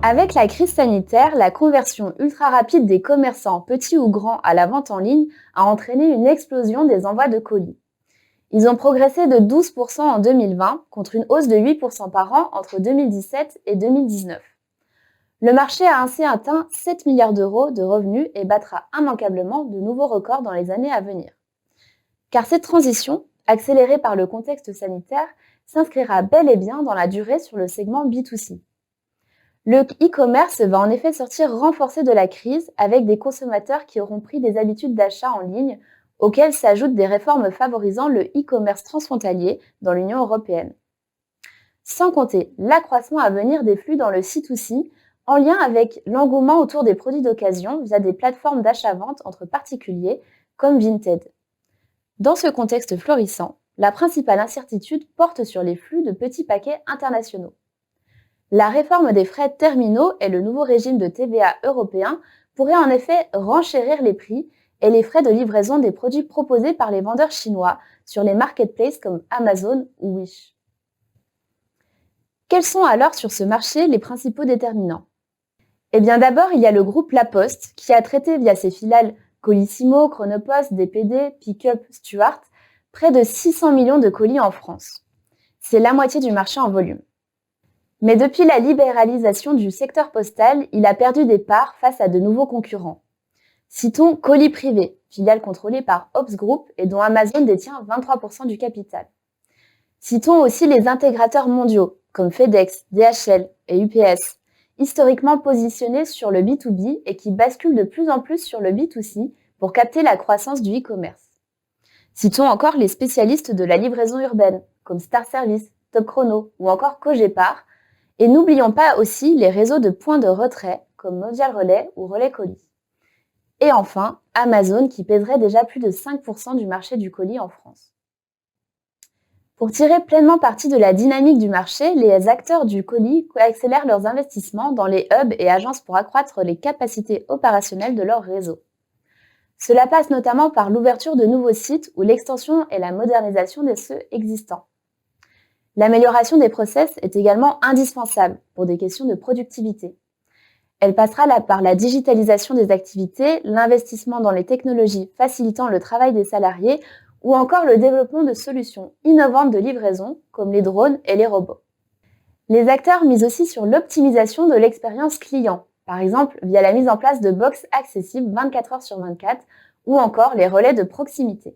Avec la crise sanitaire, la conversion ultra rapide des commerçants, petits ou grands, à la vente en ligne a entraîné une explosion des envois de colis. Ils ont progressé de 12% en 2020 contre une hausse de 8% par an entre 2017 et 2019. Le marché a ainsi atteint 7 milliards d'euros de revenus et battra immanquablement de nouveaux records dans les années à venir. Car cette transition, accélérée par le contexte sanitaire, s'inscrira bel et bien dans la durée sur le segment B2C. Le e-commerce va en effet sortir renforcé de la crise avec des consommateurs qui auront pris des habitudes d'achat en ligne auxquelles s'ajoutent des réformes favorisant le e-commerce transfrontalier dans l'Union européenne. Sans compter l'accroissement à venir des flux dans le C2C en lien avec l'engouement autour des produits d'occasion via des plateformes d'achat-vente entre particuliers comme Vinted. Dans ce contexte florissant, la principale incertitude porte sur les flux de petits paquets internationaux. La réforme des frais terminaux et le nouveau régime de TVA européen pourraient en effet renchérir les prix et les frais de livraison des produits proposés par les vendeurs chinois sur les marketplaces comme Amazon ou Wish. Quels sont alors sur ce marché les principaux déterminants ? Eh bien d'abord, il y a le groupe La Poste qui a traité via ses filiales Colissimo, Chronopost, DPD, Pickup, Stuart près de 600 millions de colis en France. C'est la moitié du marché en volume. Mais depuis la libéralisation du secteur postal, il a perdu des parts face à de nouveaux concurrents. Citons Colis Privé, filiale contrôlée par Ops Group et dont Amazon détient 23% du capital. Citons aussi les intégrateurs mondiaux, comme FedEx, DHL et UPS, historiquement positionnés sur le B2B et qui basculent de plus en plus sur le B2C pour capter la croissance du e-commerce. Citons encore les spécialistes de la livraison urbaine, comme Star Service, Top Chrono ou encore Cogépar. Et n'oublions pas aussi les réseaux de points de retrait comme Mondial Relay ou Relais Colis. Et enfin, Amazon qui pèserait déjà plus de 5% du marché du colis en France. Pour tirer pleinement parti de la dynamique du marché, les acteurs du colis accélèrent leurs investissements dans les hubs et agences pour accroître les capacités opérationnelles de leur réseau. Cela passe notamment par l'ouverture de nouveaux sites ou l'extension et la modernisation de ceux existants. L'amélioration des process est également indispensable pour des questions de productivité. Elle passera par la digitalisation des activités, l'investissement dans les technologies facilitant le travail des salariés ou encore le développement de solutions innovantes de livraison comme les drones et les robots. Les acteurs misent aussi sur l'optimisation de l'expérience client, par exemple via la mise en place de box accessibles 24 heures sur 24 ou encore les relais de proximité.